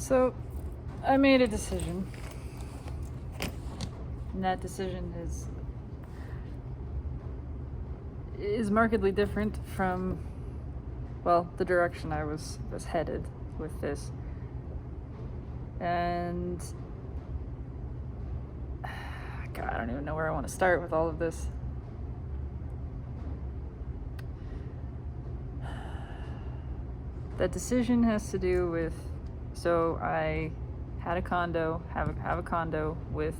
So, I made a decision. And that decision is markedly different from, well, the direction I was headed with this. And God, I don't even know where I want to start with all of this. That decision has to do with, so I had a condo, have a condo with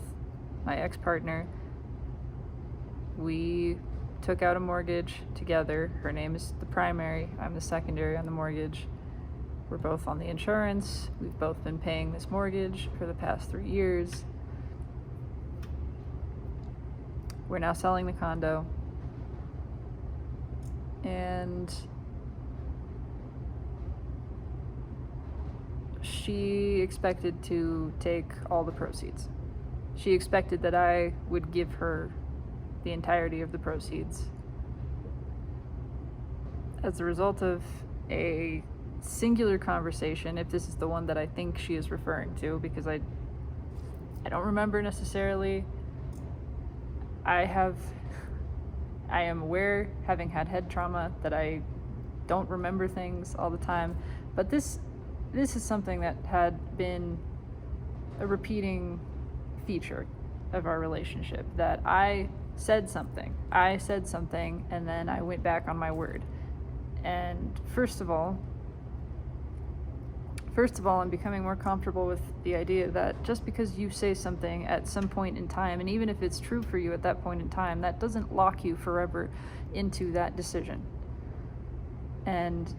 my ex-partner. We took out a mortgage together. Her name is the primary, I'm the secondary on the mortgage. We're both on the insurance. We've both been paying this mortgage for the past 3 years. We're now selling the condo. And she expected to take all the proceeds. She expected that I would give her the entirety of the proceeds. As a result of a singular conversation, if this is the one that I think she is referring to, because I don't remember necessarily. I am aware, having had head trauma, that I don't remember things all the time, but this is something that had been a repeating feature of our relationship, that I said something, and then I went back on my word. And first of all, I'm becoming more comfortable with the idea that just because you say something at some point in time, and even if it's true for you at that point in time, that doesn't lock you forever into that decision. And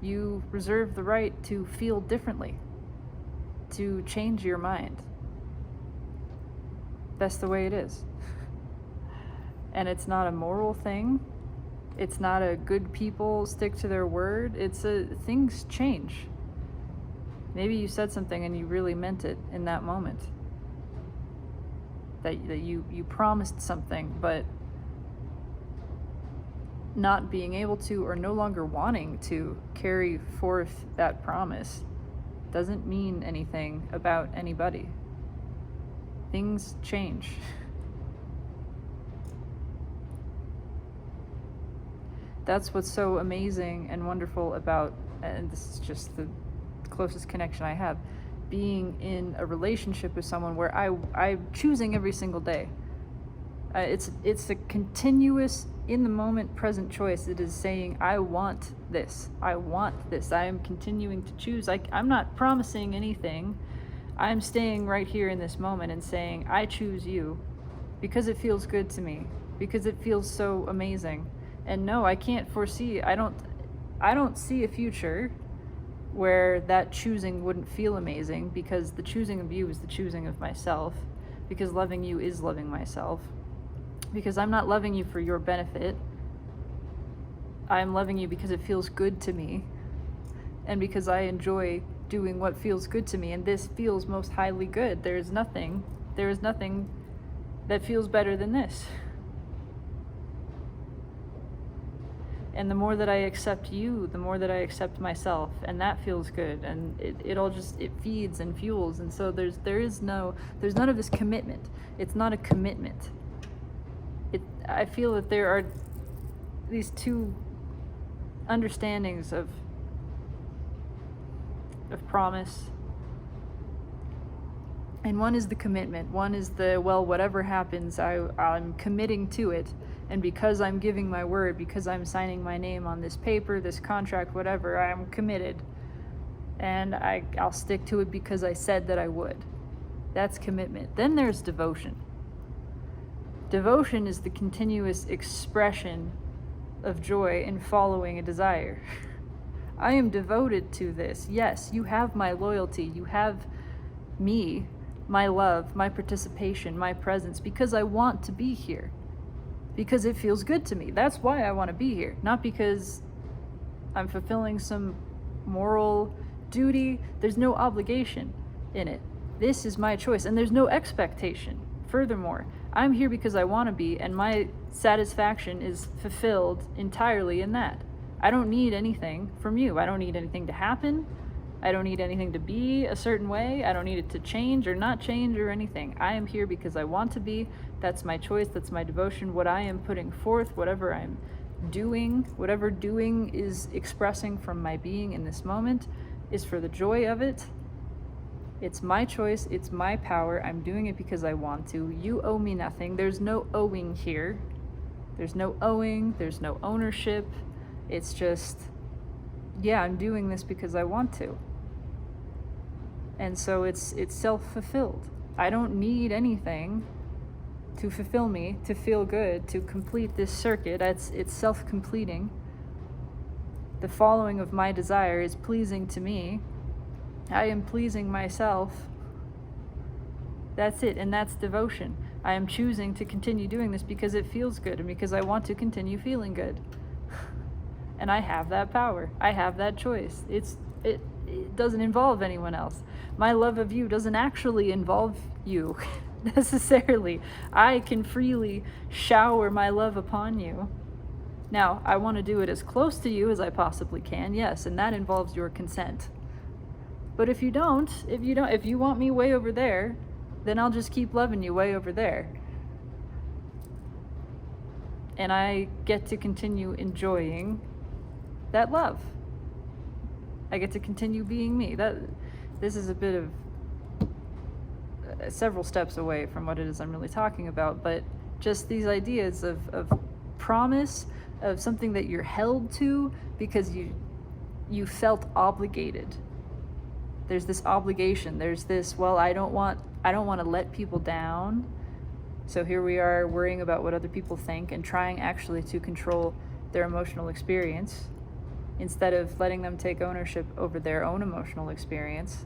you reserve the right to feel differently, to change your mind. That's the way it is. And it's not a moral thing. It's not a good people stick to their word. It's things change. Maybe you said something and you really meant it in that moment. That you promised something, but not being able to, or no longer wanting to carry forth that promise, doesn't mean anything about anybody. Things change. That's what's so amazing and wonderful about, and this is just the closest connection I have, being in a relationship with someone where I'm choosing every single day. It's a continuous, in the moment, present choice. It is saying, I want this. I am continuing to choose. I'm not promising anything. I'm staying right here in this moment and saying, I choose you because it feels good to me, because it feels so amazing. And no, I can't foresee, I don't see a future where that choosing wouldn't feel amazing, because the choosing of you is the choosing of myself, because loving you is loving myself, because I'm not loving you for your benefit. I'm loving you because it feels good to me, and because I enjoy doing what feels good to me, and this feels most highly good. There is nothing that feels better than this. And the more that I accept you, the more that I accept myself, and that feels good, and it feeds and fuels. And so there's none of this commitment. It's not a commitment. I feel that there are these two understandings of promise. And one is the commitment. One is the, well, whatever happens, I'm committing to it. And because I'm giving my word, because I'm signing my name on this paper, this contract, whatever, I'm committed. And I'll stick to it because I said that I would. That's commitment. Then there's devotion. Devotion is the continuous expression of joy in following a desire. I am devoted to this. Yes, you have my loyalty. You have me, my love, my participation, my presence, because I want to be here. Because it feels good to me. That's why I want to be here. Not because I'm fulfilling some moral duty. There's no obligation in it. This is my choice, and there's no expectation. Furthermore, I'm here because I want to be, and my satisfaction is fulfilled entirely in that. I don't need anything from you. I don't need anything to happen. I don't need anything to be a certain way. I don't need it to change or not change or anything. I am here because I want to be. That's my choice. That's my devotion. What I am putting forth, whatever I'm doing, whatever doing is expressing from my being in this moment, is for the joy of it. It's my choice. It's my power. I'm doing it because I want to. You owe me nothing. There's no owing here. There's no owing. There's no ownership. It's just, yeah, I'm doing this because I want to. And so it's self-fulfilled. I don't need anything to fulfill me, to feel good, to complete this circuit. It's self-completing. The following of my desire is pleasing to me. I am pleasing myself. That's it, and that's devotion. I am choosing to continue doing this because it feels good and because I want to continue feeling good. And I have that power. I have that choice. It doesn't involve anyone else. My love of you doesn't actually involve you necessarily. I can freely shower my love upon you. Now, I want to do it as close to you as I possibly can, yes, and that involves your consent. But if you want me way over there, then I'll just keep loving you way over there. And I get to continue enjoying that love. I get to continue being me. This is a bit of several steps away from what it is I'm really talking about, but just these ideas of promise, of something that you're held to because you felt obligated. There's this obligation. There's this, well, I don't want to let people down. So here we are worrying about what other people think and trying actually to control their emotional experience instead of letting them take ownership over their own emotional experience.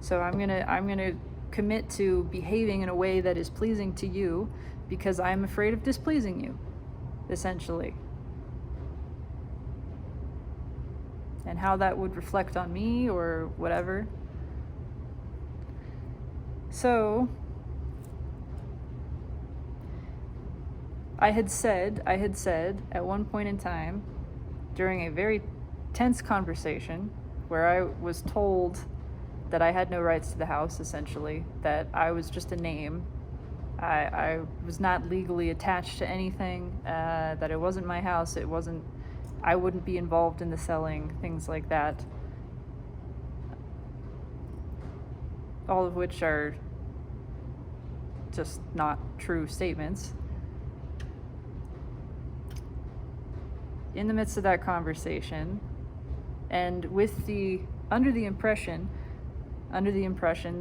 So I'm gonna commit to behaving in a way that is pleasing to you because I'm afraid of displeasing you, essentially. And how that would reflect on me or whatever. So I had said at one point in time during a very tense conversation where I was told that I had no rights to the house, essentially, that I was just a name. I was not legally attached to anything, that it wasn't my house, I wouldn't be involved in the selling, things like that. All of which are just not true statements. In the midst of that conversation, and under the impression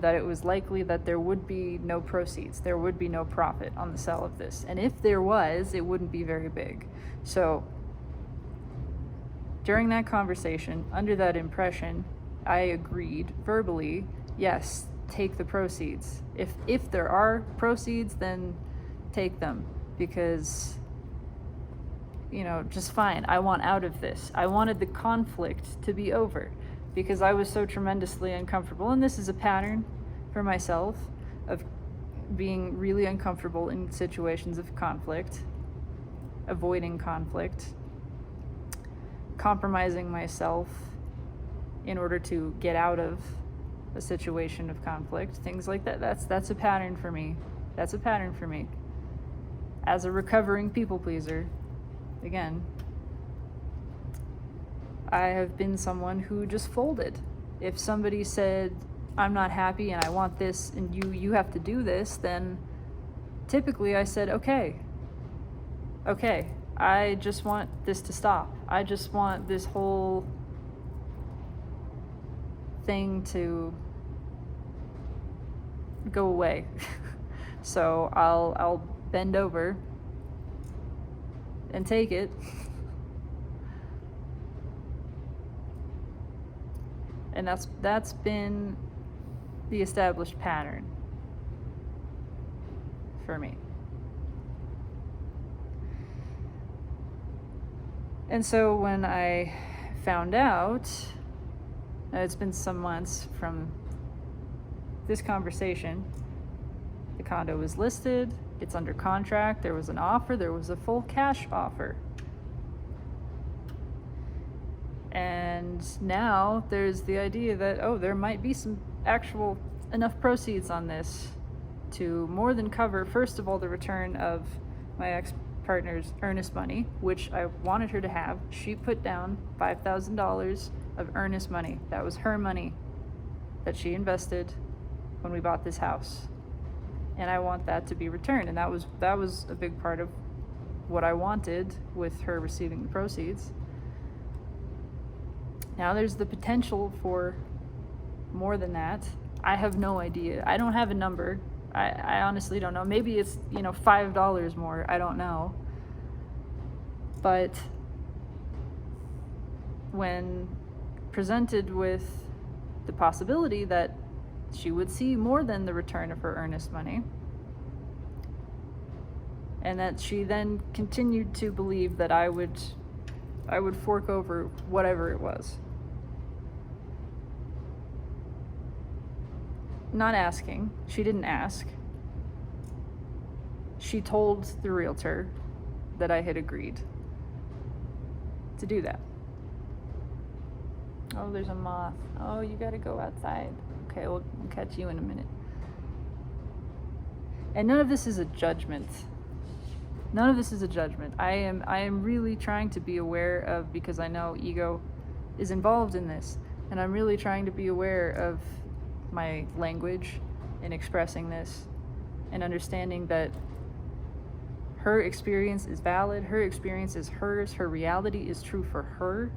that it was likely that there would be no proceeds, there would be no profit on the sale of this. And if there was, it wouldn't be very big. So during that conversation, under that impression, I agreed verbally, yes, take the proceeds. If there are proceeds, then take them, because just fine. I want out of this. I wanted the conflict to be over because I was so tremendously uncomfortable. And this is a pattern for myself of being really uncomfortable in situations of conflict, avoiding conflict, compromising myself in order to get out of a situation of conflict, things like that. That's a pattern for me. That's a pattern for me. As a recovering people pleaser, again, I have been someone who just folded. If somebody said, I'm not happy and I want this and you have to do this, then typically I said, okay, I just want this to stop. I just want this whole thing to go away. So I'll bend over and take it. And that's been the established pattern for me. And so when I found out, it's been some months from this conversation, the condo was listed, it's under contract, there was an offer, there was a full cash offer. And now there's the idea that, oh, there might be some actual enough proceeds on this to more than cover, first of all, the return of my ex-partner's earnest money, which I wanted her to have. She put down $5,000 of earnest money. That was her money that she invested when we bought this house. And I want that to be returned. And that was a big part of what I wanted with her receiving the proceeds. Now there's the potential for more than that. I have no idea. I don't have a number. I honestly don't know. Maybe it's, $5 more. I don't know. But when presented with the possibility that she would see more than the return of her earnest money, and that she then continued to believe that I would fork over whatever it was. Not asking. She didn't ask. She told the realtor that I had agreed to do that. Oh, there's a moth. Oh, you gotta go outside. Okay, we'll catch you in a minute. And none of this is a judgment. None of this is a judgment. I am really trying to be aware of, because I know ego is involved in this, and I'm really trying to be aware of my language in expressing this and understanding that her experience is valid, her experience is hers, her reality is true for her.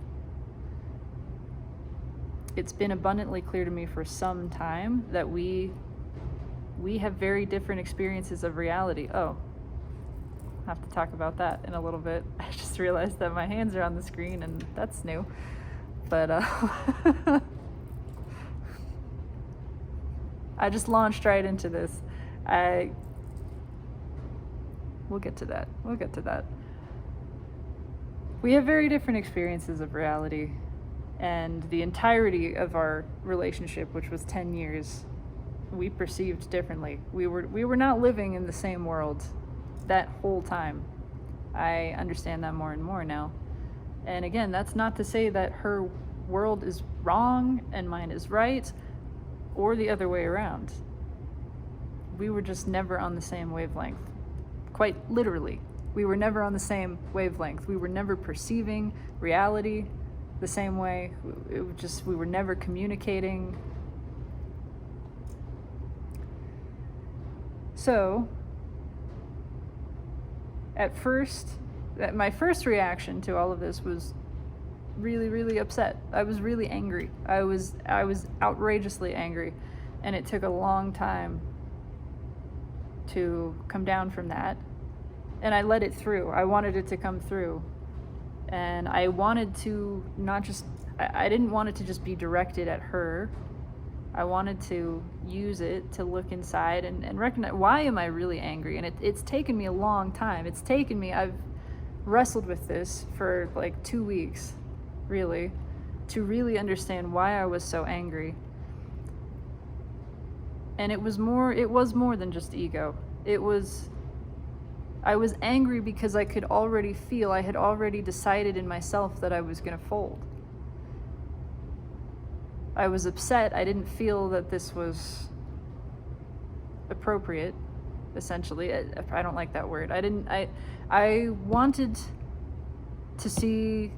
It's been abundantly clear to me for some time that we have very different experiences of reality. Oh, I'll have to talk about that in a little bit. I just realized that my hands are on the screen, and that's new. But I just launched right into this. We'll get to that. We have very different experiences of reality, and the entirety of our relationship, which was 10 years, we perceived differently. We were not living in the same world that whole time. I understand that more and more now. And again, that's not to say that her world is wrong and mine is right, or the other way around. We were just never on the same wavelength. Quite literally, we were never on the same wavelength. We were never perceiving reality the same way. We were never communicating. So, my first reaction to all of this was really, really upset. I was really angry. I was outrageously angry, and it took a long time to come down from that. And I let it through. I wanted it to come through. And I wanted to I didn't want it to just be directed at her. I wanted to use it to look inside and recognize, why am I really angry? And it's taken me a long time. I've wrestled with this for like 2 weeks, really, to really understand why I was so angry. And it was more than just ego. I was angry because I could already feel, I had already decided in myself that I was going to fold. I was upset. I didn't feel that this was appropriate, essentially. I don't like that word. I wanted to see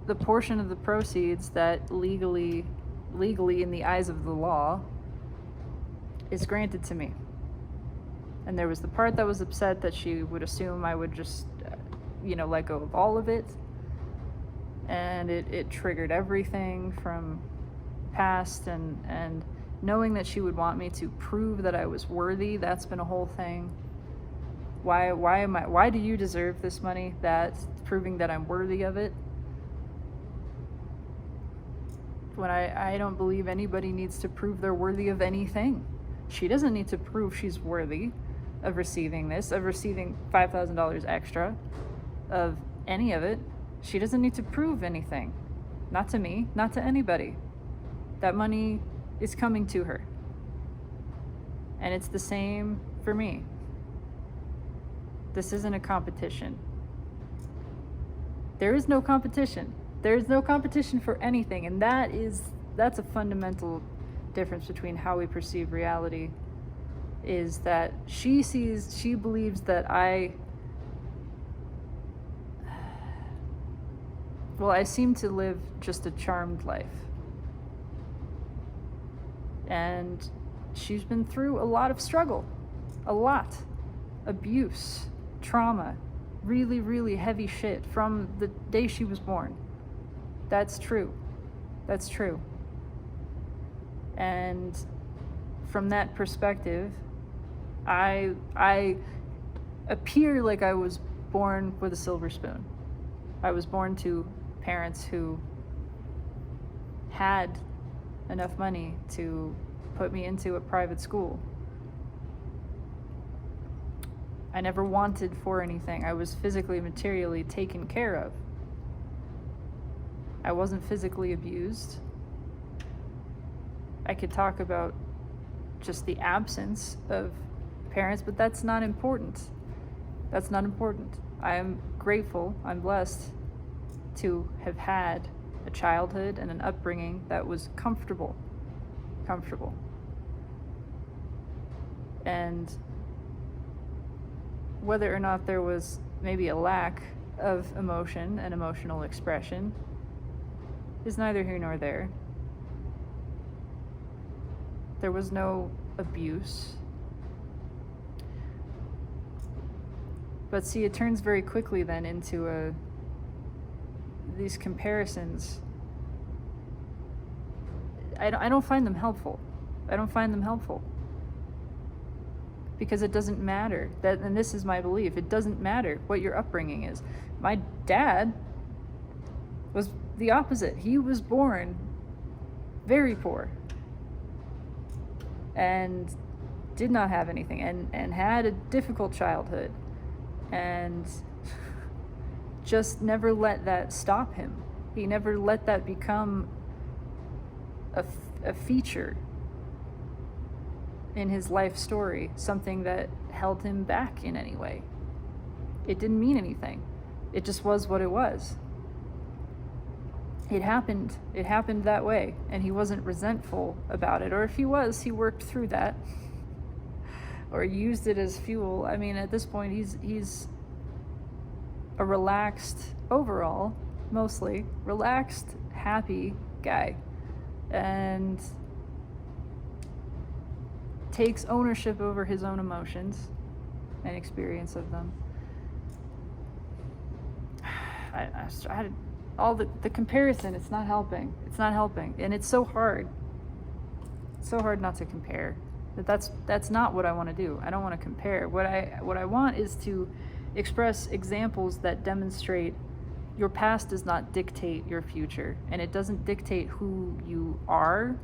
the portion of the proceeds that legally in the eyes of the law is granted to me. And there was the part that was upset that she would assume I would just, let go of all of it. And it triggered everything from past, and knowing that she would want me to prove that I was worthy. That's been a whole thing. Why do you deserve this money? That's proving that I'm worthy of it. When I don't believe anybody needs to prove they're worthy of anything. She doesn't need to prove she's worthy of receiving this, of receiving $5,000 extra, of any of it. She doesn't need to prove anything. Not to me, not to anybody. That money is coming to her. And it's the same for me. This isn't a competition. There is no competition. There's no competition for anything, and that's a fundamental difference between how we perceive reality. Is that she believes that I seem to live just a charmed life. And she's been through a lot of struggle, a lot. Abuse, trauma, really, really heavy shit from the day she was born. That's true. That's true. And from that perspective, I appear like I was born with a silver spoon. I was born to parents who had enough money to put me into a private school. I never wanted for anything. I was physically, materially taken care of. I wasn't physically abused. I could talk about just the absence of parents, but that's not important. That's not important. I am grateful, I'm blessed to have had a childhood and an upbringing that was comfortable. And whether or not there was maybe a lack of emotion and emotional expression is neither here nor there. There was no abuse. But see, it turns very quickly then into these comparisons. I don't find them helpful. I don't find them helpful. Because it doesn't matter. And this is my belief. It doesn't matter what your upbringing is. My dad was the opposite. He was born very poor. And did not have anything. And had a difficult childhood. And just never let that stop him. He never let that become a feature in his life story, something that held him back in any way. It didn't mean anything. It just was what it was. It happened that way, and he wasn't resentful about it. Or if he was, he worked through that or used it as fuel. I mean, at this point, he's a relaxed, overall, mostly relaxed, happy guy, and takes ownership over his own emotions and experience of them. All the comparison, it's not helping. It's not helping, and it's so hard. It's so hard not to compare. That's not what I want to do. I don't want to compare. What I want is to express examples that demonstrate your past does not dictate your future, and it doesn't dictate who you are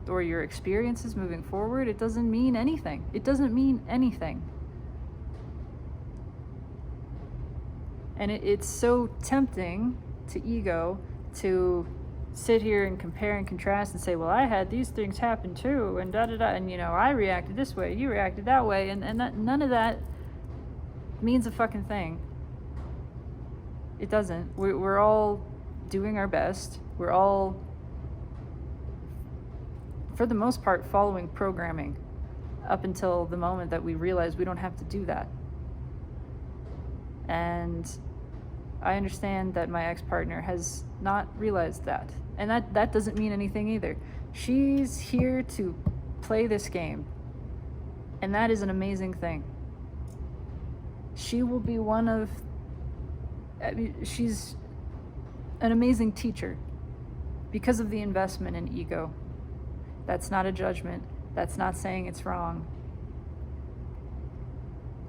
or your experiences moving forward. It doesn't mean anything. It doesn't mean anything. And it's so tempting to ego to sit here and compare and contrast and say, well, I had these things happen too, and da-da-da, and I reacted this way, you reacted that way, and that, none of that means a fucking thing. It doesn't. We're all doing our best. We're all, for the most part, following programming up until the moment that we realize we don't have to do that. And I understand that my ex-partner has not realized that. And that doesn't mean anything either. She's here to play this game. And that is an amazing thing. She will be she's an amazing teacher because of the investment in ego. That's not a judgment. That's not saying it's wrong.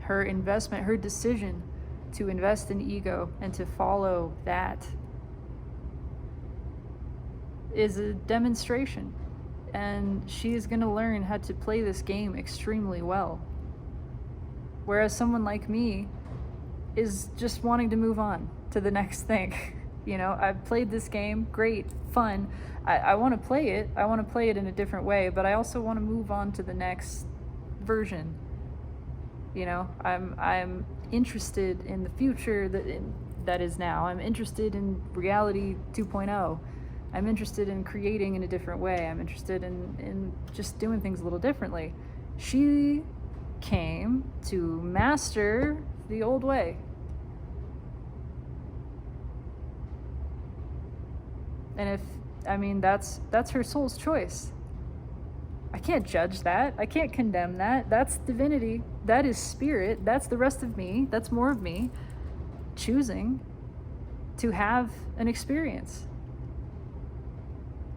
Her investment, her decision to invest in ego and to follow that is a demonstration. And she is going to learn how to play this game extremely well. Whereas someone like me is just wanting to move on to the next thing. I've played this game, great, fun. I want to play it. I want to play it in a different way, but I also want to move on to the next version. I'm interested in the future that is now. I'm interested in reality 2.0. I'm interested in creating in a different way. I'm interested in just doing things a little differently. She came to master the old way. And that's her soul's choice. I can't judge that. I can't condemn that. That's divinity. That is spirit. That's the rest of me. That's more of me choosing to have an experience.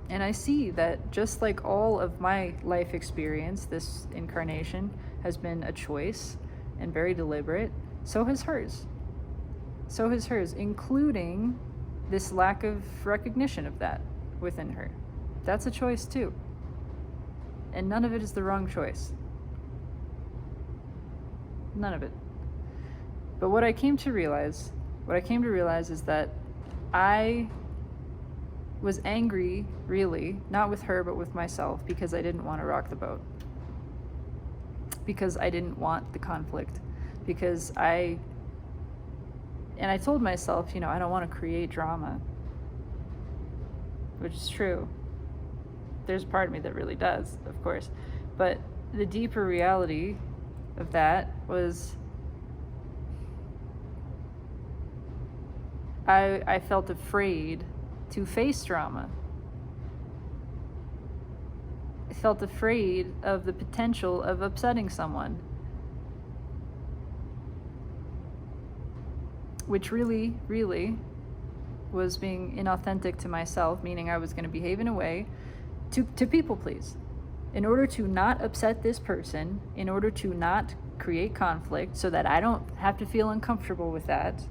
And I see that just like all of my life experience, this incarnation has been a choice and very deliberate. So has hers. So has hers, including this lack of recognition of that within her. That's a choice too. And none of it is the wrong choice. None of it. But what I came to realize is that I was angry, really, not with her, but with myself, because I didn't want to rock the boat. Because I didn't want the conflict. Because I told myself, I don't want to create drama. Which is true. There's a part of me that really does, of course. But the deeper reality of that was I felt afraid to face drama. I felt afraid of the potential of upsetting someone. Which really, really was being inauthentic to myself, meaning I was going to behave in a way to people please. In order to not upset this person, in order to not create conflict so that I don't have to feel uncomfortable with that,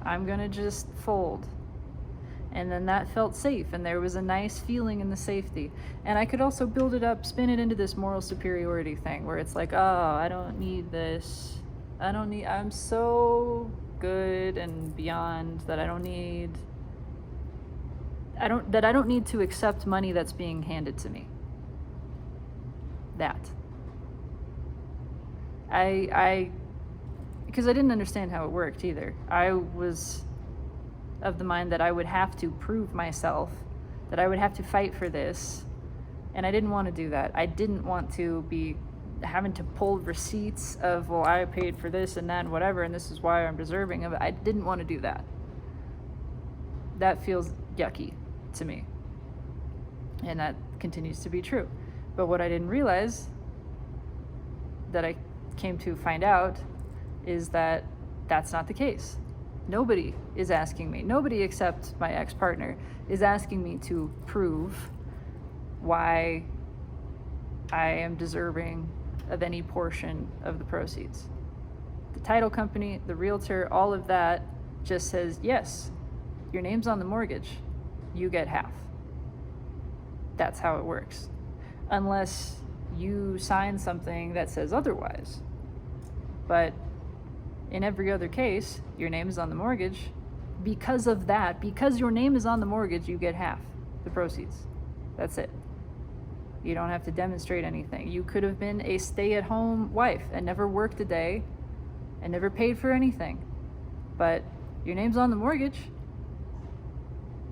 I'm going to just fold. And then that felt safe, and there was a nice feeling in the safety. And I could also build it up, spin it into this moral superiority thing where it's like, oh, I don't need this. I'm so good and beyond that I don't need to accept money that's being handed to me. That. Because I didn't understand how it worked either. I was of the mind that I would have to prove myself, that I would have to fight for this, and I didn't want to do that. I didn't want to be having to pull receipts of, well, I paid for this and that and whatever, and this is why I'm deserving of it. I didn't want to do that. That feels yucky to me. And that continues to be true. But what I didn't realize, that I came to find out, is that that's not the case. Nobody is asking me, nobody except my ex-partner is asking me to prove why I am deserving of any portion of the proceeds. The title company, the realtor, all of that just says, yes, your name's on the mortgage, you get half. That's how it works. Unless you sign something that says otherwise. But in every other case, your name is on the mortgage. Because of that, because your name is on the mortgage, you get half the proceeds. That's it. You don't have to demonstrate anything. You could have been a stay-at-home wife and never worked a day and never paid for anything. But your name's on the mortgage.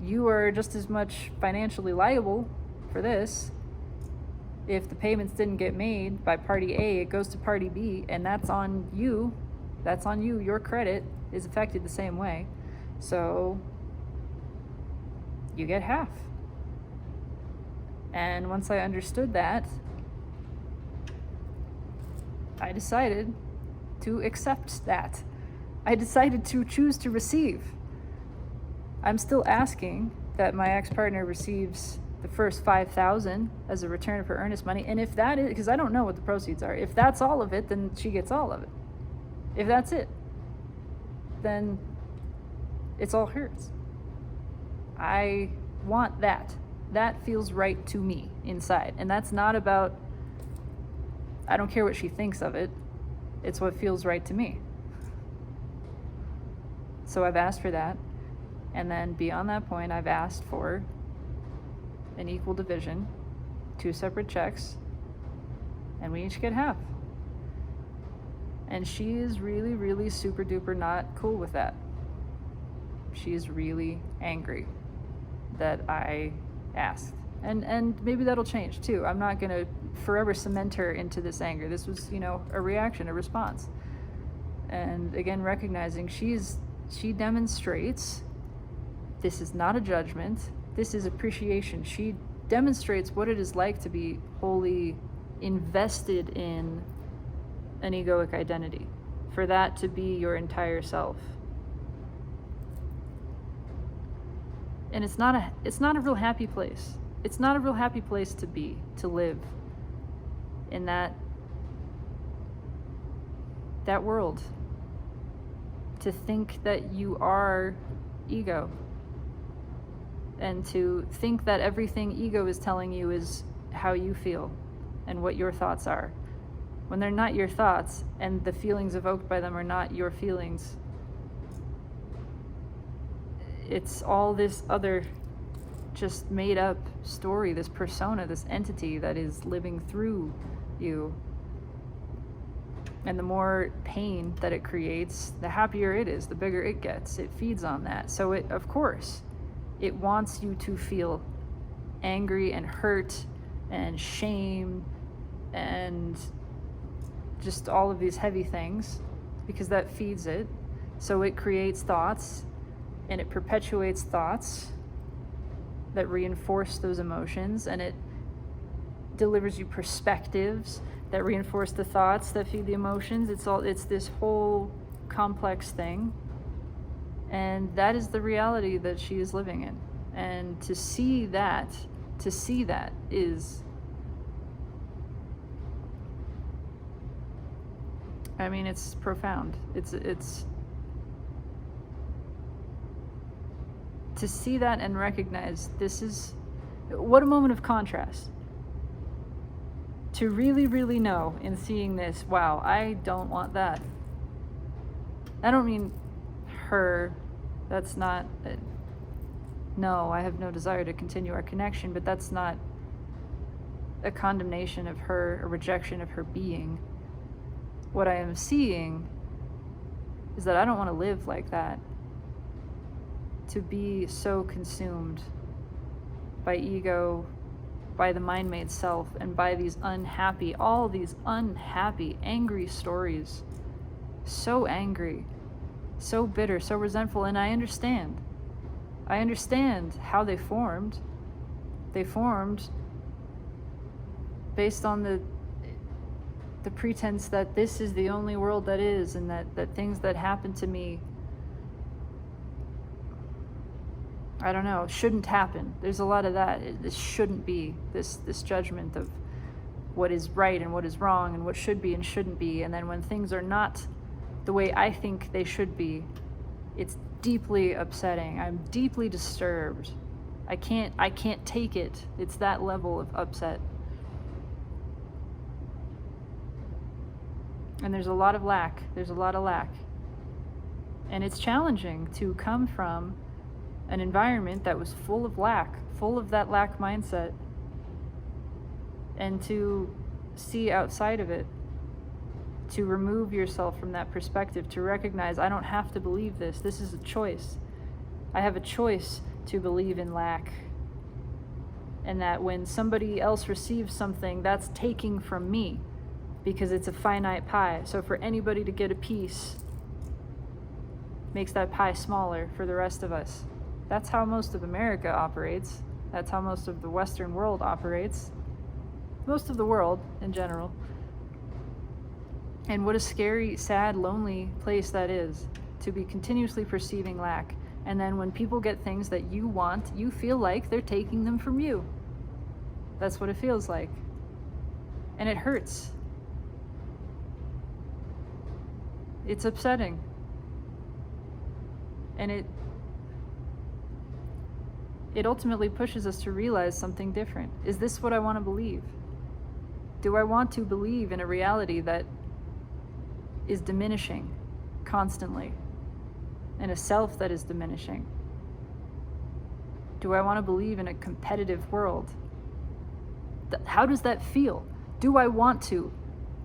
You are just as much financially liable for this. If the payments didn't get made by party A, it goes to party B, and that's on you. That's on you. Your credit is affected the same way. So you get half. And once I understood that, I decided to accept that. I decided to choose to receive. I'm still asking that my ex-partner receives the first $5,000 as a return of her earnest money. And if that is, because I don't know what the proceeds are, if that's all of it, then she gets all of it. If that's it, then it's all hers. I want that. That feels right to me inside. And that's not about, I don't care what she thinks of it. It's what feels right to me. So I've asked for that. And then beyond that point, I've asked for an equal division, 2 separate checks, and we each get half. And she is really, really super duper not cool with that. She is really angry that I asked. And maybe that'll change too. I'm not going to forever cement her into this anger. This was, a reaction, a response. And again, recognizing she demonstrates this is not a judgment. This is appreciation. She demonstrates what it is like to be wholly invested in an egoic identity, for that to be your entire self. And it's not a real happy place. It's not a real happy place to be, to live in that world. To think that you are ego. And to think that everything ego is telling you is how you feel and what your thoughts are. When they're not your thoughts and the feelings evoked by them are not your feelings. It's all this other just made up story, this persona, this entity that is living through you. And the more pain that it creates, the happier it is, the bigger it gets. It feeds on that. So of course, it wants you to feel angry and hurt and shame and just all of these heavy things, because that feeds it. So it creates thoughts, and it perpetuates thoughts that reinforce those emotions, and it delivers you perspectives that reinforce the thoughts that feed the emotions. It's this whole complex thing. And that is the reality that she is living in. And to see that is, it's profound. It's to see that and recognize this is, what a moment of contrast. To really, really know in seeing this, wow, I don't want that. I don't mean her, that's not, no, I have no desire to continue our connection, but that's not a condemnation of her, a rejection of her being. What I am seeing is that I don't want to live like that. To be so consumed by ego, by the mind-made self, and by all these unhappy, angry stories. So angry, so bitter, so resentful, and I understand. I understand how they formed. They formed based on the pretense that this is the only world that is, and that things that happen to me, I don't know, shouldn't happen. There's a lot of that. This shouldn't be, this judgment of what is right and what is wrong and what should be and shouldn't be. And then when things are not the way I think they should be, it's deeply upsetting. I'm deeply disturbed. I can't take it. It's that level of upset. And there's a lot of lack. And it's challenging to come from an environment that was full of lack, full of that lack mindset, and to see outside of it, to remove yourself from that perspective, to recognize I don't have to believe this. This is a choice. I have a choice to believe in lack. And that when somebody else receives something, that's taking from me, because it's a finite pie. So for anybody to get a piece makes that pie smaller for the rest of us. That's how most of America operates. That's how most of the Western world operates. Most of the world in general. And what a scary, sad, lonely place that is, to be continuously perceiving lack. And then when people get things that you want, you feel like they're taking them from you. That's what it feels like. And it hurts. It's upsetting. And it ultimately pushes us to realize something different. Is this what I want to believe? Do I want to believe in a reality that is diminishing constantly, and a self that is diminishing? Do I want to believe in a competitive world? How does that feel? Do I want to?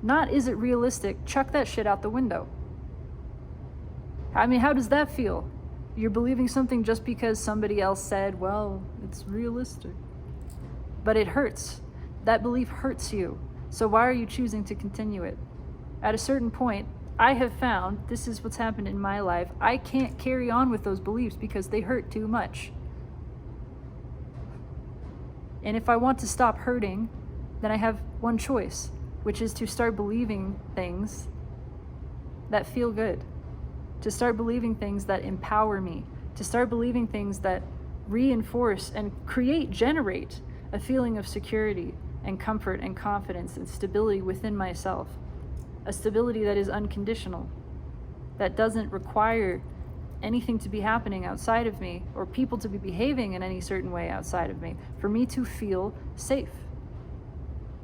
Not is it realistic? Chuck that shit out the window. I mean, how does that feel? You're believing something just because somebody else said, well, it's realistic. But it hurts. That belief hurts you. So why are you choosing to continue it? At a certain point, I have found, this is what's happened in my life, I can't carry on with those beliefs because they hurt too much. And if I want to stop hurting, then I have one choice, which is to start believing things that feel good, to start believing things that empower me, to start believing things that reinforce and generate a feeling of security and comfort and confidence and stability within myself. A stability that is unconditional, that doesn't require anything to be happening outside of me or people to be behaving in any certain way outside of me for me to feel safe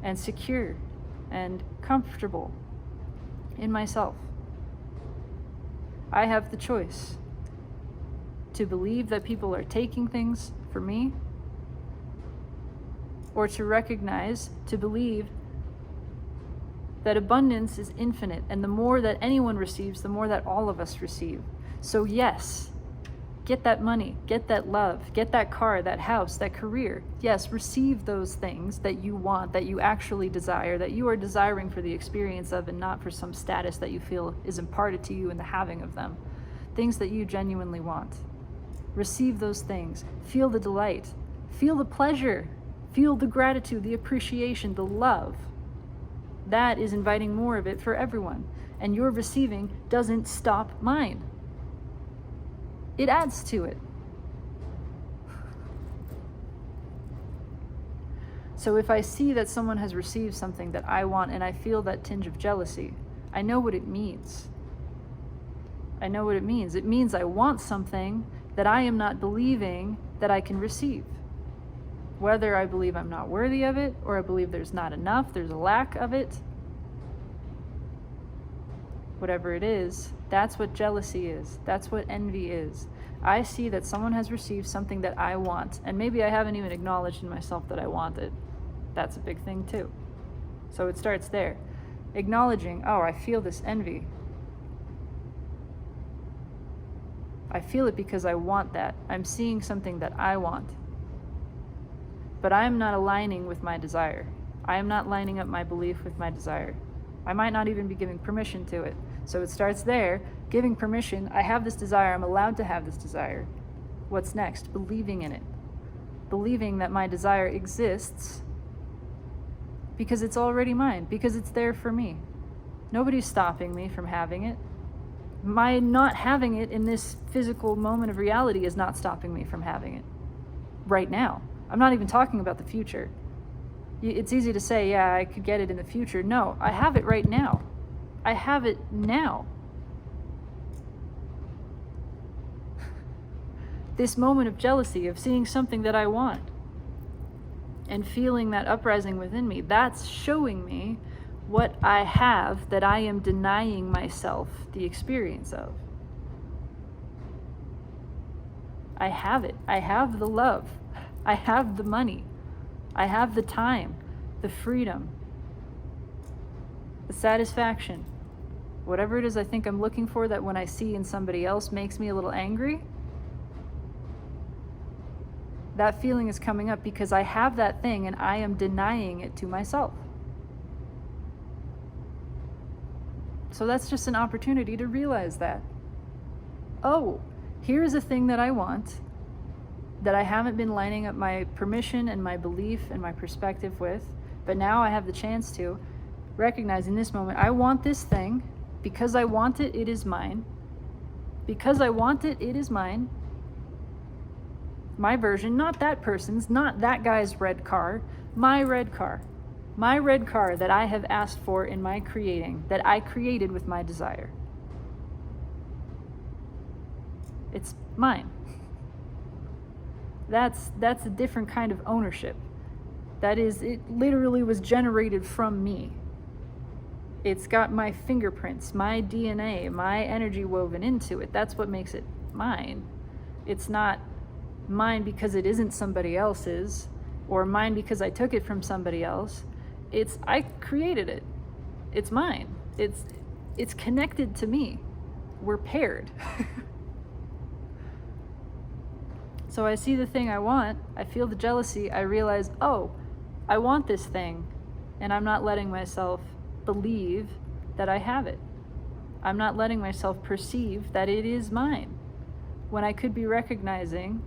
and secure and comfortable in myself. I have the choice to believe that people are taking things from me, or to recognize, to believe that abundance is infinite, and the more that anyone receives, the more that all of us receive. So yes, get that money, get that love, get that car, that house, that career. Yes, receive those things that you want, that you actually desire, that you are desiring for the experience of and not for some status that you feel is imparted to you in the having of them. Things that you genuinely want. Receive those things. Feel the delight. Feel the pleasure. Feel the gratitude, the appreciation, the love. That is inviting more of it for everyone. And your receiving doesn't stop mine. It adds to it. So if I see that someone has received something that I want and I feel that tinge of jealousy, I know what it means. I know what it means. It means I want something that I am not believing that I can receive. Whether I believe I'm not worthy of it, or I believe there's not enough, there's a lack of it, whatever it is, that's what jealousy is. That's what envy is. I see that someone has received something that I want, and maybe I haven't even acknowledged in myself that I want it. That's a big thing too. So it starts there. Acknowledging, oh, I feel this envy. I feel it because I want that. I'm seeing something that I want. But I am not aligning with my desire. I am not lining up my belief with my desire. I might not even be giving permission to it. So it starts there, giving permission. I have this desire. I'm allowed to have this desire. What's next? Believing in it. Believing that my desire exists because it's already mine, because it's there for me. Nobody's stopping me from having it. My not having it in this physical moment of reality is not stopping me from having it right now. I'm not even talking about the future. It's easy to say, yeah, I could get it in the future. No, I have it right now. I have it now. This moment of jealousy, of seeing something that I want and feeling that uprising within me, that's showing me what I have that I am denying myself the experience of. I have it. I have the love. I have the money. I have the time, the freedom, the satisfaction. Whatever it is I think I'm looking for that when I see in somebody else makes me a little angry, that feeling is coming up because I have that thing and I am denying it to myself. So that's just an opportunity to realize that. Oh, here's a thing that I want that I haven't been lining up my permission and my belief and my perspective with, but now I have the chance to recognize in this moment, I want this thing. Because I want it, it is mine. Because I want it, it is mine. My version, not that person's, not that guy's red car, my red car. My red car that I have asked for in my creating, that I created with my desire. It's mine. That's a different kind of ownership. That is, it literally was generated from me. It's got my fingerprints, my DNA, my energy woven into it. That's what makes it mine. It's not mine because it isn't somebody else's, or mine because I took it from somebody else. It's I created it. It's mine. It's connected to me. We're paired. So I see the thing I want, I feel the jealousy, I realize, oh, I want this thing, and I'm not letting myself believe that I have it. I'm not letting myself perceive that it is mine, when I could be recognizing,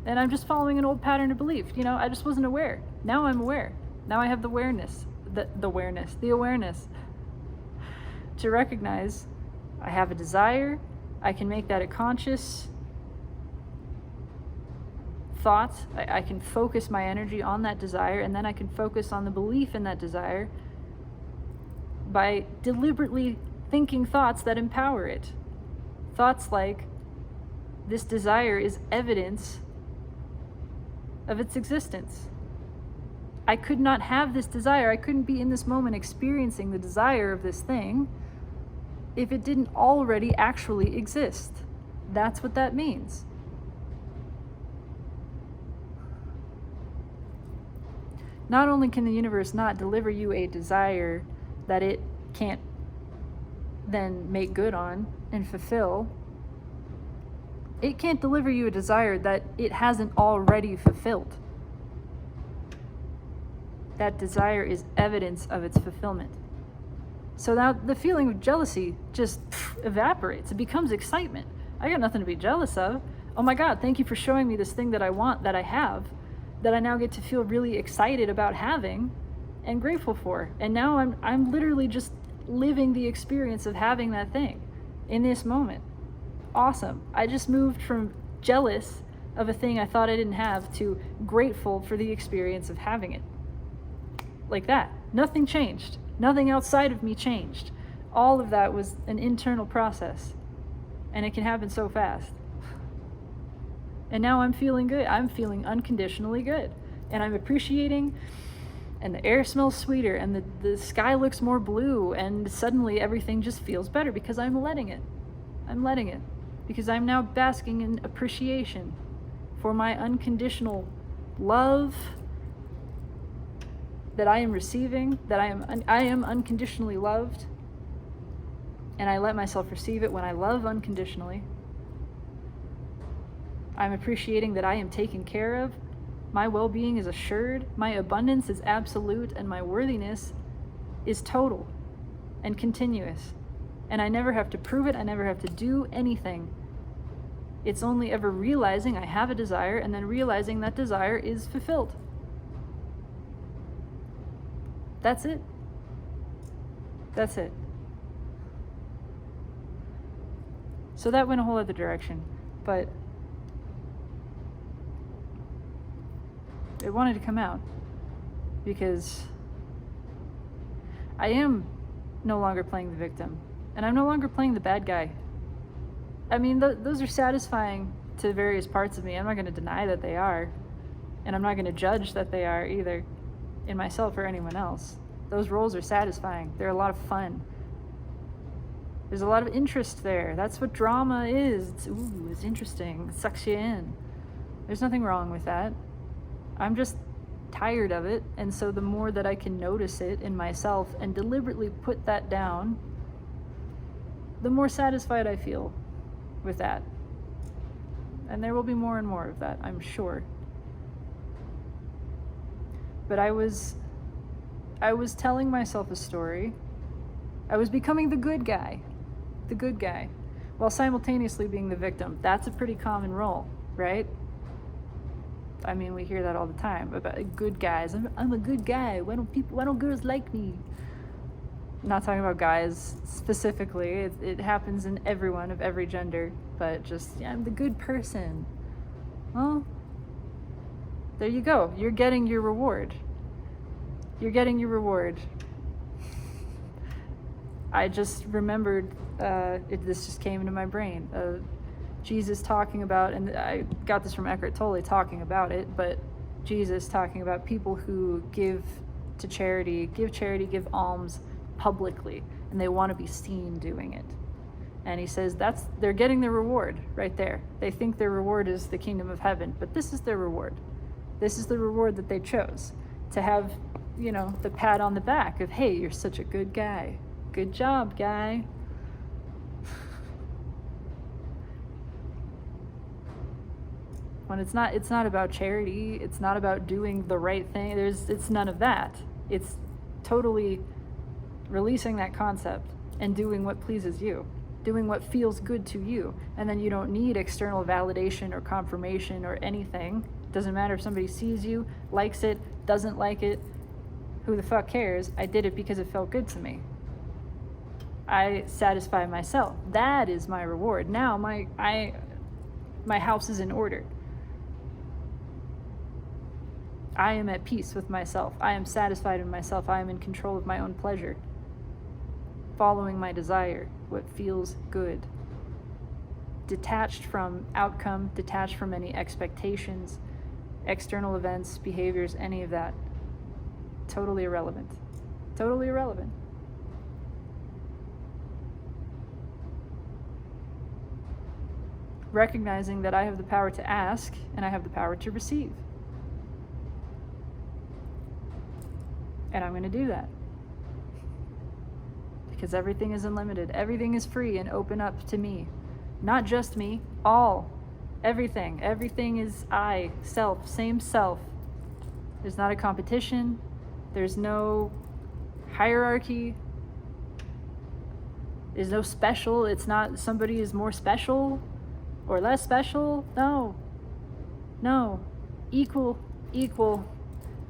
and I'm just following an old pattern of belief. I just wasn't aware. Now I'm aware. Now I have the awareness to recognize I have a desire. I can make that a conscious thought. I can focus my energy on that desire, and then I can focus on the belief in that desire by deliberately thinking thoughts that empower it. Thoughts like, this desire is evidence of its existence. I could not have this desire. I couldn't be in this moment experiencing the desire of this thing if it didn't already actually exist. That's what that means. Not only can the universe not deliver you a desire that it can't then make good on and fulfill, it can't deliver you a desire that it hasn't already fulfilled. That desire is evidence of its fulfillment. So now the feeling of jealousy just evaporates. It becomes excitement. I got nothing to be jealous of. Oh my God, thank you for showing me this thing that I want, that I have, that I now get to feel really excited about having and grateful for. And now I'm literally just living the experience of having that thing in this moment. Awesome. I just moved from jealous of a thing I thought I didn't have to grateful for the experience of having it. Like that. Nothing changed. Nothing outside of me changed. All of that was an internal process. And it can happen so fast. And now I'm feeling good. I'm feeling unconditionally good. And I'm appreciating, and the air smells sweeter, and the sky looks more blue, and suddenly everything just feels better because I'm letting it. I'm letting it. Because I'm now basking in appreciation for my unconditional love that I am receiving, that I am unconditionally loved, and I let myself receive it when I love unconditionally. I'm appreciating that I am taken care of, my well-being is assured, my abundance is absolute, and my worthiness is total and continuous. And I never have to prove it, I never have to do anything. It's only ever realizing I have a desire and then realizing that desire is fulfilled. That's it. That's it. So that went a whole other direction, but it wanted to come out because I am no longer playing the victim, and I'm no longer playing the bad guy. I mean, those are satisfying to various parts of me. I'm not going to deny that they are, and I'm not going to judge that they are either, in myself or anyone else. Those roles are satisfying. They're a lot of fun. There's a lot of interest there. That's what drama is. It's interesting. It sucks you in. There's nothing wrong with that. I'm just tired of it, and so the more that I can notice it in myself and deliberately put that down, the more satisfied I feel with that. And there will be more and more of that, I'm sure. But I was telling myself a story. I was becoming the good guy, while simultaneously being the victim. That's a pretty common role, right? I mean, we hear that all the time about good guys. I'm a good guy. Why don't girls like me? I'm not talking about guys specifically. It happens in everyone of every gender, but just, yeah, I'm the good person. Well, there you go. You're getting your reward. You're getting your reward. I just remembered, this just came into my brain. Jesus talking about, and I got this from Eckhart Tolle talking about it, but Jesus talking about people who give charity, give alms publicly, and they want to be seen doing it. And he says they're getting their reward right there. They think their reward is the kingdom of heaven, but this is their reward. This is the reward that they chose, to have the pat on the back of, hey, you're such a good guy. Good job, guy. When it's not about charity, it's not about doing the right thing. It's none of that. It's totally releasing that concept and doing what pleases you, doing what feels good to you. And then you don't need external validation or confirmation or anything. Doesn't matter if somebody sees you, likes it, doesn't like it. Who the fuck cares? I did it because it felt good to me. I satisfy myself. That is my reward. Now my house is in order. I am at peace with myself. I am satisfied in myself. I am in control of my own pleasure. Following my desire, what feels good. Detached from outcome, detached from any expectations, external events, behaviors, any of that. Totally irrelevant. Totally irrelevant. Recognizing that I have the power to ask and I have the power to receive. And I'm going to do that. Because everything is unlimited. Everything is free and open up to me. Not just me, all. Everything. Everything is I, self, same self. There's not a competition. There's no hierarchy. There's no special. It's not somebody is more special or less special. No. Equal.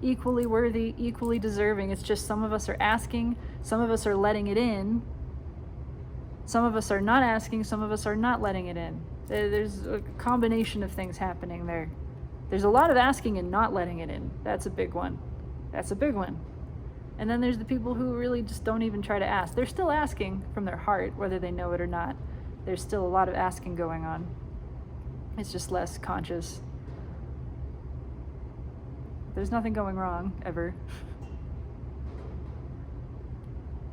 Equally worthy, equally deserving. It's just some of us are asking, some of us are letting it in, some of us are not asking, some of us are not letting it in. There's a combination of things happening there. There's a lot of asking and not letting it in. That's a big one. And then there's the people who really just don't even try to ask. They're still asking from their heart, whether they know it or not. There's still a lot of asking going on. It's just less conscious. There's nothing going wrong, ever.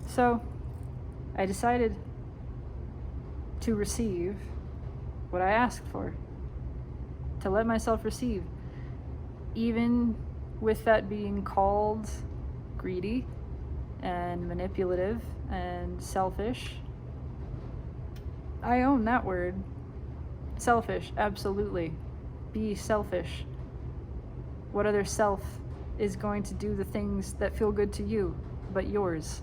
So, I decided to receive what I asked for. To let myself receive. Even with that being called greedy and manipulative and selfish. I own that word. Selfish, absolutely. Be selfish. What other self is going to do the things that feel good to you, but yours?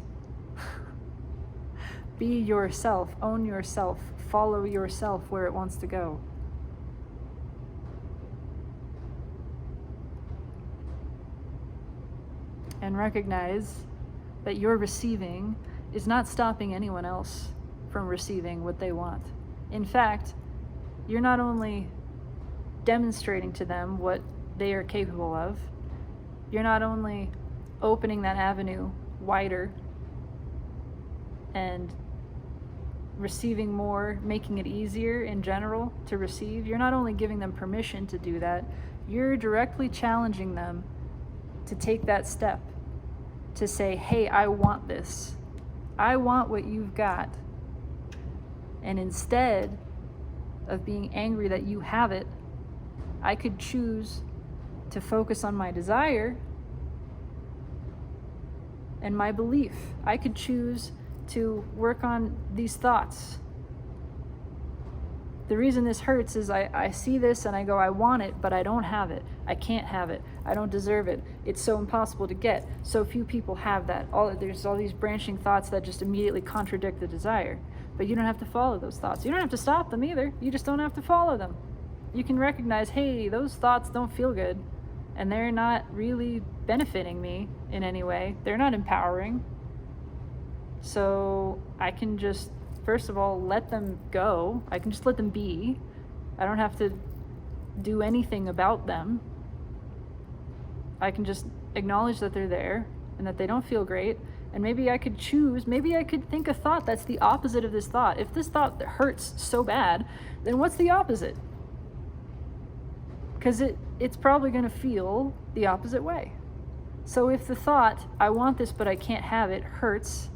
Be yourself, own yourself, follow yourself where it wants to go. And recognize that your receiving is not stopping anyone else from receiving what they want. In fact, you're not only demonstrating to them what they are capable of, you're not only opening that avenue wider and receiving more, making it easier in general to receive, you're not only giving them permission to do that, you're directly challenging them to take that step, to say, hey, I want this. I want what you've got. And instead of being angry that you have it, I could choose to focus on my desire and my belief. I could choose to work on these thoughts. The reason this hurts is I see this and I go, I want it, but I don't have it. I can't have it. I don't deserve it. It's so impossible to get. So few people have that. There's all these branching thoughts that just immediately contradict the desire. But you don't have to follow those thoughts. You don't have to stop them either. You just don't have to follow them. You can recognize, hey, those thoughts don't feel good. And they're not really benefiting me in any way. They're not empowering. So I can just, first of all, let them go. I can just let them be. I don't have to do anything about them. I can just acknowledge that they're there and that they don't feel great. And maybe I could choose, maybe I could think a thought that's the opposite of this thought. If this thought hurts so bad, then what's the opposite? Because it's probably going to feel the opposite way. So if the thought, I want this but I can't have it, hurts,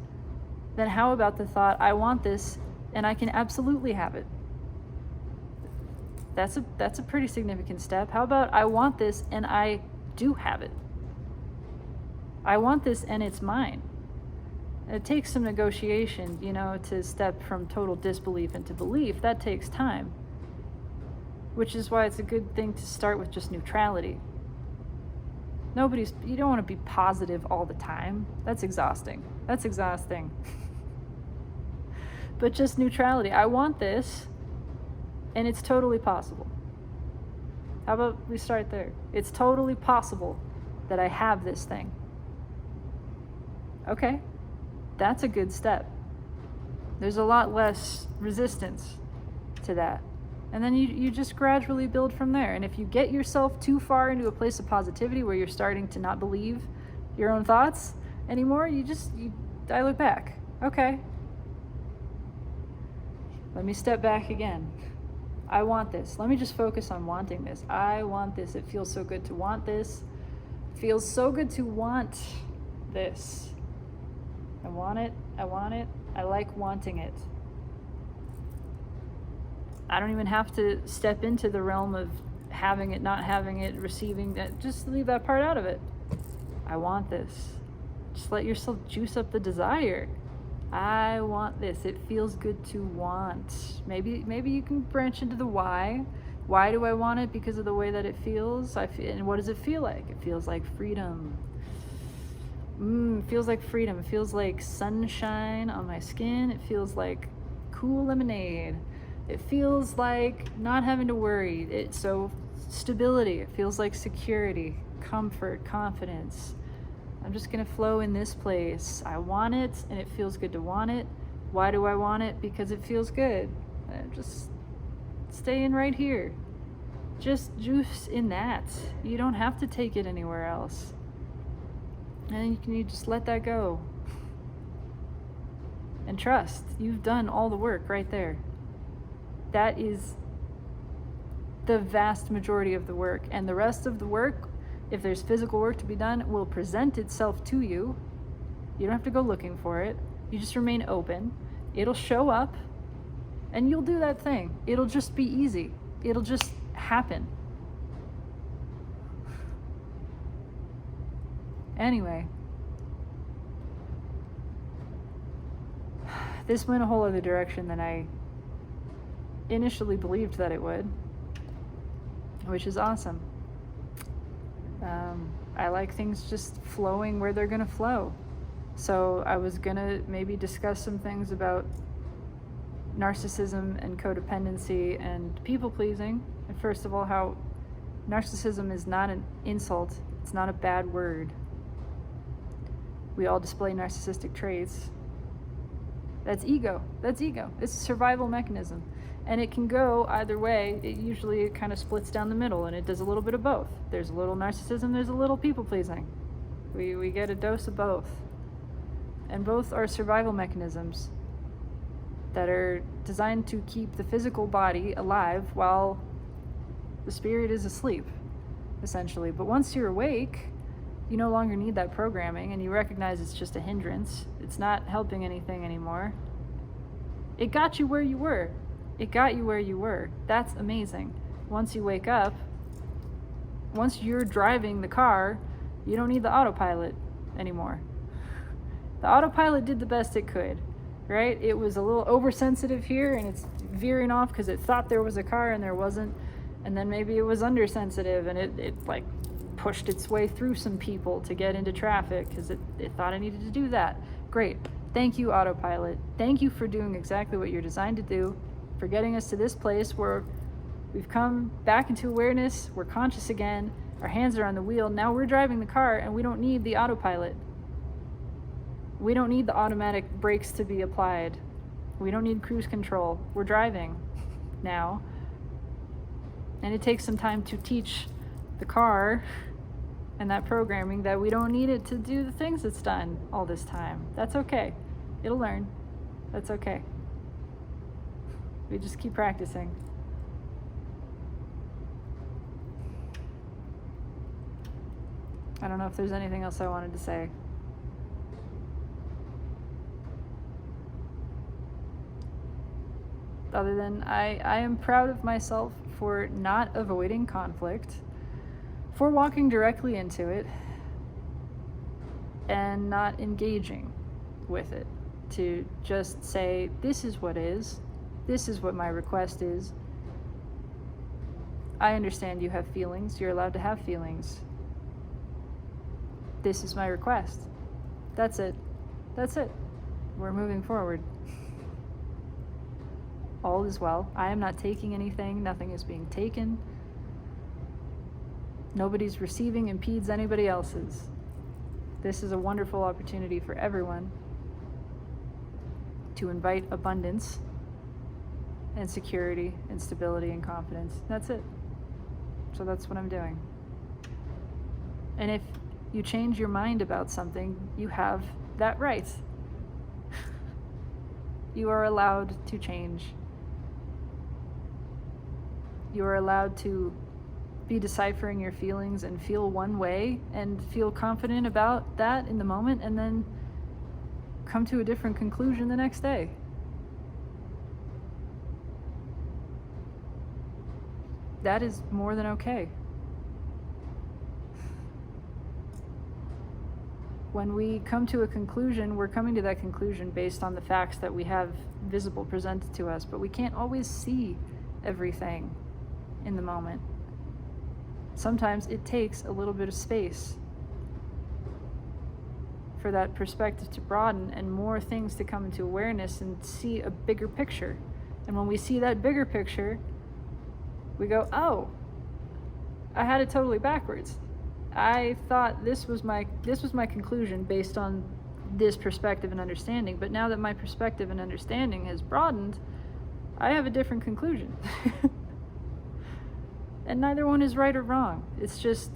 then how about the thought, I want this and I can absolutely have it? That's a pretty significant step. How about I want this and I do have it? I want this and it's mine. It takes some negotiation, to step from total disbelief into belief. That takes time. Which is why it's a good thing to start with just neutrality. You don't want to be positive all the time. That's exhausting. But just neutrality. I want this, and it's totally possible. How about we start there? It's totally possible that I have this thing. Okay, that's a good step. There's a lot less resistance to that. And then you just gradually build from there. And if you get yourself too far into a place of positivity where you're starting to not believe your own thoughts anymore, you dial it back. Okay. Let me step back again. I want this. Let me just focus on wanting this. I want this. It feels so good to want this. It feels so good to want this. I want it. I like wanting it. I don't even have to step into the realm of having it, not having it, receiving that. Just leave that part out of it. I want this. Just let yourself juice up the desire. I want this. It feels good to want. Maybe you can branch into the why. Why do I want it? Because of the way that it feels. And what does it feel like? It feels like freedom. It feels like freedom. It feels like sunshine on my skin. It feels like cool lemonade. It feels like not having to worry. So stability. It feels like security, comfort, confidence. I'm just going to flow in this place. I want it, and it feels good to want it. Why do I want it? Because it feels good. Just stay in right here. Just juice in that. You don't have to take it anywhere else. And you just let that go. And trust. You've done all the work right there. That is the vast majority of the work. And the rest of the work, if there's physical work to be done, will present itself to you. You don't have to go looking for it. You just remain open. It'll show up, and you'll do that thing. It'll just be easy. It'll just happen. Anyway, this went a whole other direction than I initially believed that it would, which is awesome. I like things just flowing where they're gonna flow. So I was gonna maybe discuss some things about narcissism and codependency and people pleasing. And first of all, how narcissism is not an insult. It's not a bad word. We all display narcissistic traits. That's ego. It's a survival mechanism. And it can go either way. It kind of splits down the middle, and it does a little bit of both. There's a little narcissism, there's a little people-pleasing. We get a dose of both. And both are survival mechanisms that are designed to keep the physical body alive while the spirit is asleep, essentially. But once you're awake, you no longer need that programming, and you recognize it's just a hindrance. It's not helping anything anymore. It got you where you were. That's amazing. Once you wake up, once you're driving the car, you don't need the autopilot anymore. The autopilot did the best it could, right? It was a little oversensitive here, and it's veering off because it thought there was a car and there wasn't. And then maybe it was undersensitive, and it like pushed its way through some people to get into traffic because it thought it needed to do that. Great. Thank you, autopilot. Thank you for doing exactly what you're designed to do, for getting us to this place where we've come back into awareness, we're conscious again, our hands are on the wheel, now we're driving the car, and we don't need the autopilot. We don't need the automatic brakes to be applied. We don't need cruise control. We're driving now. And it takes some time to teach the car and that programming that we don't need it to do the things it's done all this time. That's okay. It'll learn. That's okay. We just keep practicing. I don't know if there's anything else I wanted to say. Other than I am proud of myself for not avoiding conflict, for walking directly into it, and not engaging with it. To just say, this is what is, this is what my request is. I understand you have feelings, you're allowed to have feelings. This is my request. That's it. That's it. We're moving forward. All is well. I am not taking anything. Nothing is being taken. Nobody's receiving impedes anybody else's. This is a wonderful opportunity for everyone to invite abundance and security and stability and confidence. That's it. So that's what I'm doing. And if you change your mind about something, you have that right. You are allowed to change. You are allowed to be deciphering your feelings and feel one way and feel confident about that in the moment, and then come to a different conclusion the next day. That is more than okay. When we come to a conclusion, we're coming to that conclusion based on the facts that we have visible presented to us, but we can't always see everything in the moment. Sometimes it takes a little bit of space for that perspective to broaden and more things to come into awareness and see a bigger picture. And when we see that bigger picture, we go, oh, I had it totally backwards. I thought this was my conclusion based on this perspective and understanding, but now that my perspective and understanding has broadened, I have a different conclusion. And neither one is right or wrong. It's just,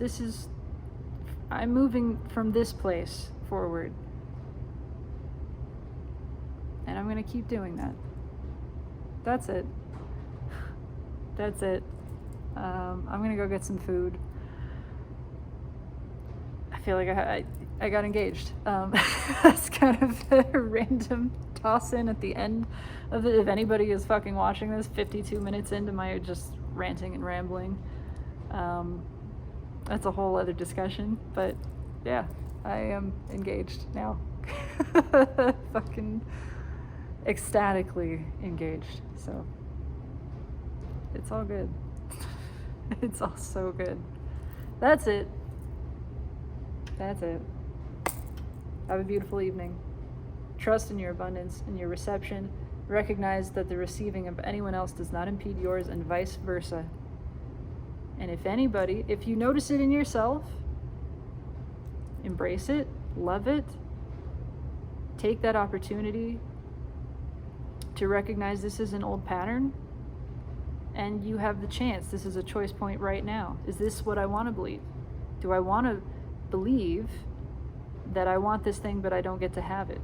I'm moving from this place forward. And I'm going to keep doing that. That's it. That's it. I'm going to go get some food. I feel like I got engaged. That's kind of a random toss in at the end of it. If anybody is fucking watching this 52 minutes into my just ranting and rambling, that's a whole other discussion. But yeah, I am engaged now. Fucking ecstatically engaged. So it's all good. It's all so good. That's it. That's it. Have a beautiful evening. Trust in your abundance and your reception. Recognize that the receiving of anyone else does not impede yours, and vice versa. And if you notice it in yourself, embrace it, love it, take that opportunity to recognize this is an old pattern, and you have the chance. This is a choice point right now. Is this what I want to believe? Do I want to believe that I want this thing but I don't get to have it?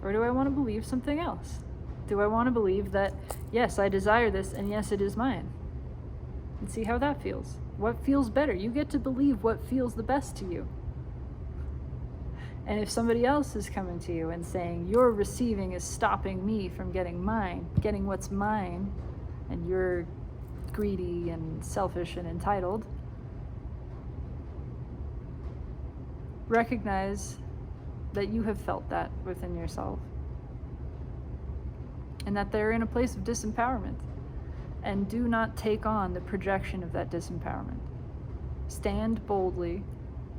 Or do I want to believe something else? Do I want to believe that, yes, I desire this, and yes, it is mine? And see how that feels. What feels better? You get to believe what feels the best to you. And if somebody else is coming to you and saying, your receiving is stopping me from getting what's mine, and you're greedy and selfish and entitled, recognize that you have felt that within yourself, and that they're in a place of disempowerment, and do not take on the projection of that disempowerment. Stand boldly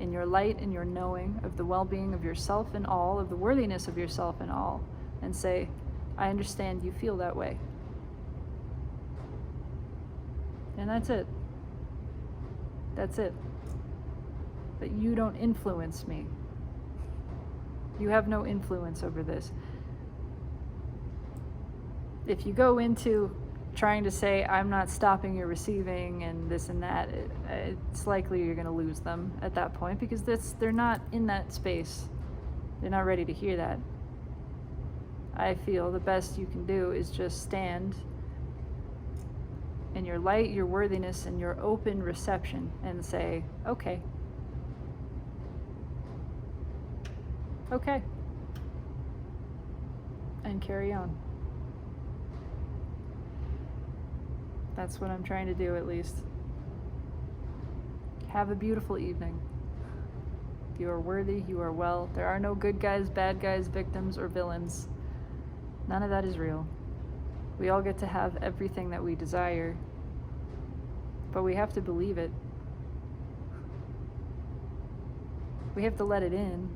in your light and your knowing of the well-being of yourself and all, of the worthiness of yourself and all, and say, I understand you feel that way. And that's it. That's it. But you don't influence me. You have no influence over this. If you go into trying to say, I'm not stopping your receiving and this and that, it's likely you're going to lose them at that point, because they're not in that space. They're not ready to hear that. I feel the best you can do is just stand in your light, your worthiness, and your open reception and say, okay. Okay. And carry on. That's what I'm trying to do, at least. Have a beautiful evening. You are worthy, you are well. There are no good guys, bad guys, victims, or villains. None of that is real. We all get to have everything that we desire, but we have to believe it. We have to let it in.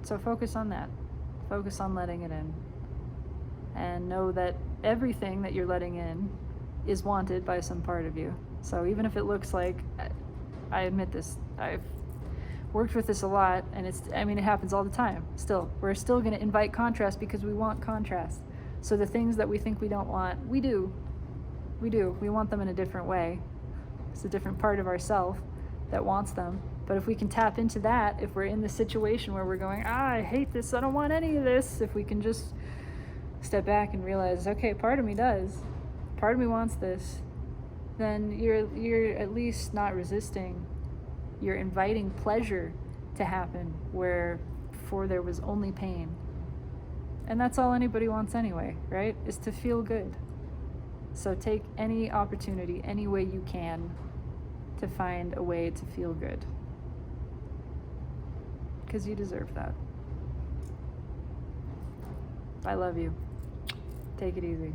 So focus on that. Focus on letting it in. And know that everything that you're letting in is wanted by some part of you. So even if it looks like, I admit this, I've worked with this a lot, and it happens all the time. Still, we're still going to invite contrast because we want contrast. So the things that we think we don't want, we do. We want them in a different way. It's a different part of ourself that wants them. But if we can tap into that, if we're in the situation where we're going, I hate this, I don't want any of this, if we can just step back and realize, okay, part of me does, part of me wants this, then you're at least not resisting. You're inviting pleasure to happen where before there was only pain. And that's all anybody wants anyway, right? Is to feel good. So take any opportunity, any way you can, to find a way to feel good. Because you deserve that. I love you. Take it easy.